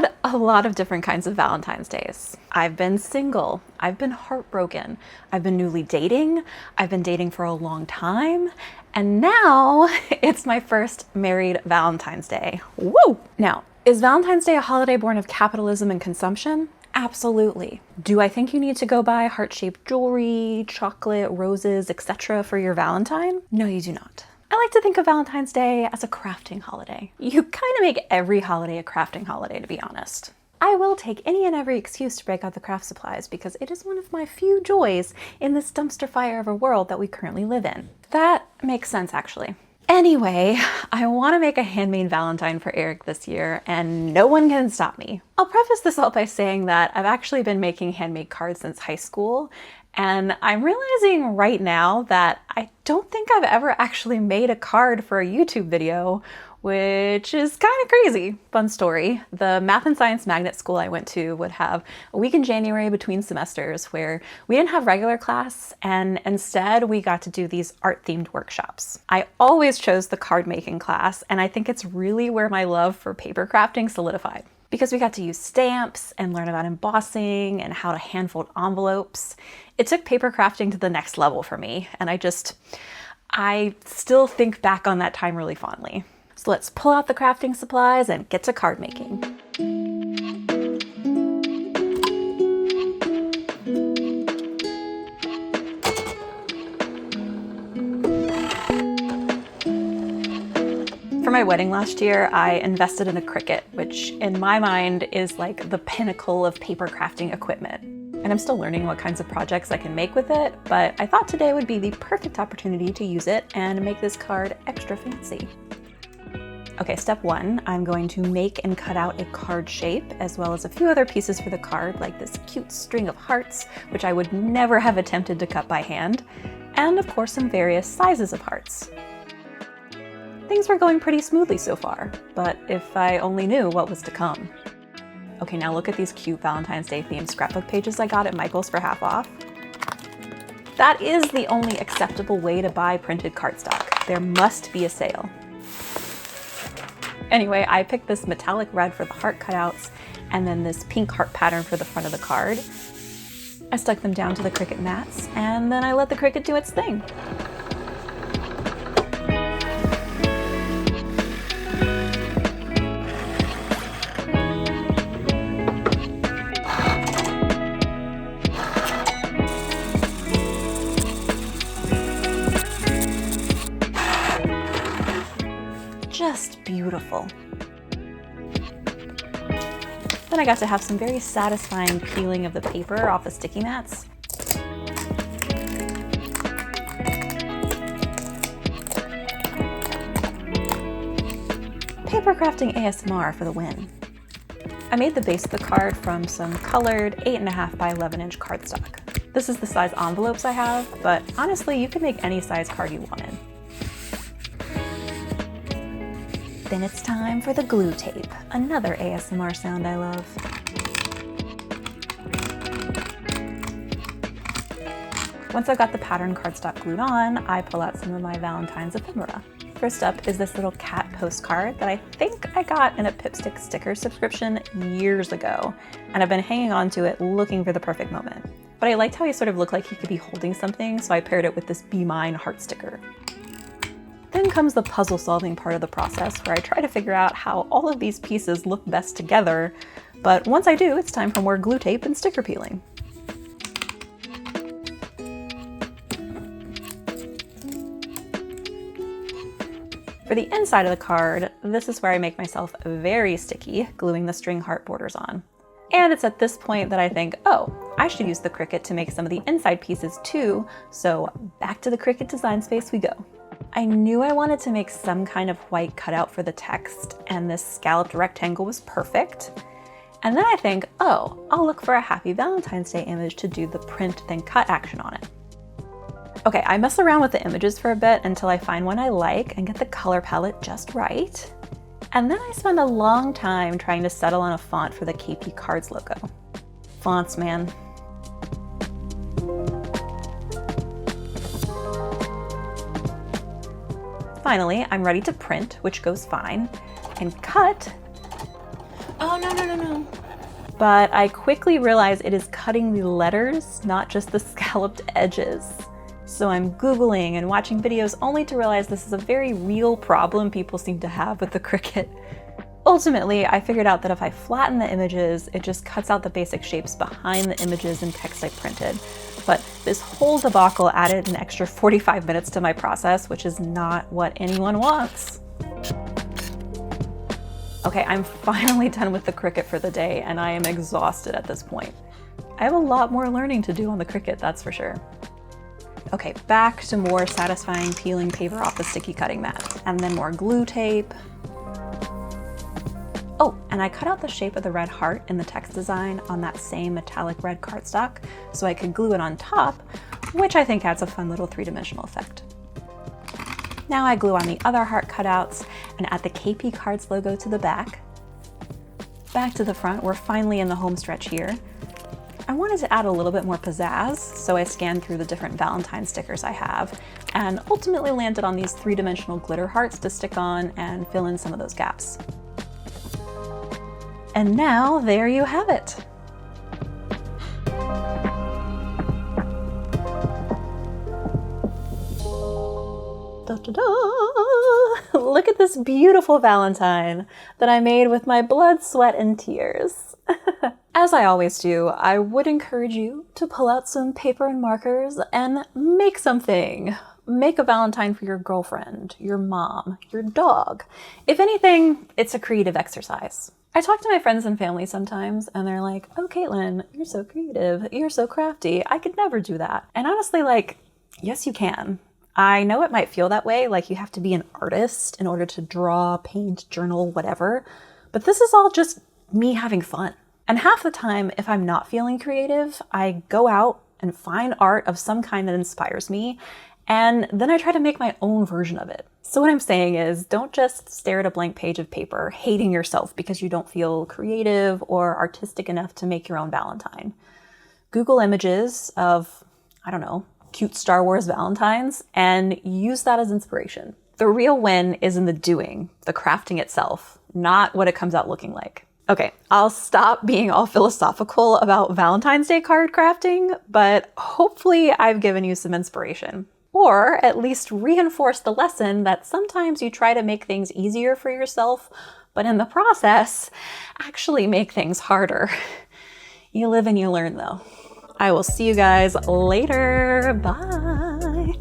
had a lot of different kinds of Valentine's Days. I've been single, I've been heartbroken, I've been newly dating, I've been dating for a long time, and now it's my first married Valentine's Day. Woo! Now, is Valentine's Day a holiday born of capitalism and consumption? Absolutely. Do I think you need to go buy heart-shaped jewelry, chocolate, roses, etc. for your Valentine? No, you do not. I like to think of Valentine's Day as a crafting holiday. You kind of make every holiday a crafting holiday, to be honest. I will take any and every excuse to break out the craft supplies because it is one of my few joys in this dumpster fire of a world that we currently live in. That makes sense, actually. Anyway, I want to make a handmade Valentine for Eric this year, and no one can stop me. I'll preface this all by saying that I've actually been making handmade cards since high school, and I'm realizing right now that I don't think I've ever actually made a card for a YouTube video, which is kind of crazy. Fun story. The math and science magnet school I went to would have a week in January between semesters where we didn't have regular class, and instead we got to do these art-themed workshops. I always chose the card making class, and I think it's really where my love for paper crafting solidified. Because we got to use stamps and learn about embossing and how to hand-fold envelopes. It took paper crafting to the next level for me, and I still think back on that time really fondly. So let's pull out the crafting supplies and get to card making. For my wedding last year, I invested in a Cricut, which in my mind is like the pinnacle of paper crafting equipment. And I'm still learning what kinds of projects I can make with it, but I thought today would be the perfect opportunity to use it and make this card extra fancy. Okay, step one, I'm going to make and cut out a card shape, as well as a few other pieces for the card, like this cute string of hearts, which I would never have attempted to cut by hand, and of course some various sizes of hearts. Things were going pretty smoothly so far, but if I only knew what was to come. Okay, now look at these cute Valentine's Day themed scrapbook pages I got at Michael's for half off. That is the only acceptable way to buy printed cardstock. There must be a sale. Anyway, I picked this metallic red for the heart cutouts and then this pink heart pattern for the front of the card. I stuck them down to the Cricut mats and then I let the Cricut do its thing. Just beautiful. Then I got to have some very satisfying peeling of the paper off the sticky mats. Paper crafting ASMR for the win. I made the base of the card from some colored 8.5 by 11 inch cardstock. This is the size envelopes I have, but honestly, you can make any size card you wanted. Then it's time for the glue tape, another ASMR sound I love. Once I've got the pattern cardstock glued on, I pull out some of my Valentine's ephemera. First up is this little cat postcard that I think I got in a Pipstick sticker subscription years ago, and I've been hanging on to it looking for the perfect moment. But I liked how he sort of looked like he could be holding something, so I paired it with this Be Mine heart sticker. Then comes the puzzle solving part of the process where I try to figure out how all of these pieces look best together, but once I do, it's time for more glue tape and sticker peeling. For the inside of the card, this is where I make myself very sticky, gluing the string heart borders on. And it's at this point that I think, oh, I should use the Cricut to make some of the inside pieces too, so back to the Cricut design space we go. I knew I wanted to make some kind of white cutout for the text, and this scalloped rectangle was perfect. And then I think, oh, I'll look for a Happy Valentine's Day image to do the print then cut action on it. Okay, I mess around with the images for a bit until I find one I like and get the color palette just right. And then I spend a long time trying to settle on a font for the KP Cards logo. Fonts, man. Finally, I'm ready to print, which goes fine, and cut. Oh no, no, no, no. But I quickly realized it is cutting the letters, not just the scalloped edges. So I'm Googling and watching videos only to realize this is a very real problem people seem to have with the Cricut. Ultimately, I figured out that if I flatten the images, it just cuts out the basic shapes behind the images and text I printed. But this whole debacle added an extra 45 minutes to my process, which is not what anyone wants. Okay, I'm finally done with the Cricut for the day, and I am exhausted at this point. I have a lot more learning to do on the Cricut, that's for sure. Okay, back to more satisfying peeling paper off the sticky cutting mat, and then more glue tape. Oh, and I cut out the shape of the red heart in the text design on that same metallic red cardstock so I could glue it on top, which I think adds a fun little three-dimensional effect. Now I glue on the other heart cutouts and add the KP Cards logo to the back. Back to the front, we're finally in the home stretch here. I wanted to add a little bit more pizzazz, so I scanned through the different Valentine stickers I have and ultimately landed on these three-dimensional glitter hearts to stick on and fill in some of those gaps. And now there you have it. Da-da-da! Look at this beautiful Valentine that I made with my blood, sweat, and tears. As I always do, I would encourage you to pull out some paper and markers and make something. Make a Valentine for your girlfriend, your mom, your dog. If anything, it's a creative exercise. I talk to my friends and family sometimes and they're like, oh, Caitlin, you're so creative. You're so crafty. I could never do that. And honestly, yes, you can. I know it might feel that way, like you have to be an artist in order to draw, paint, journal, whatever. But this is all just me having fun. And half the time, if I'm not feeling creative, I go out and find art of some kind that inspires me, and then I try to make my own version of it. So what I'm saying is, don't just stare at a blank page of paper, hating yourself because you don't feel creative or artistic enough to make your own Valentine. Google images of, I don't know, cute Star Wars Valentines, and use that as inspiration. The real win is in the doing, the crafting itself, not what it comes out looking like. Okay, I'll stop being all philosophical about Valentine's Day card crafting, but hopefully I've given you some inspiration. Or at least reinforce the lesson that sometimes you try to make things easier for yourself, but in the process, actually make things harder. You live and you learn though. I will see you guys later. Bye.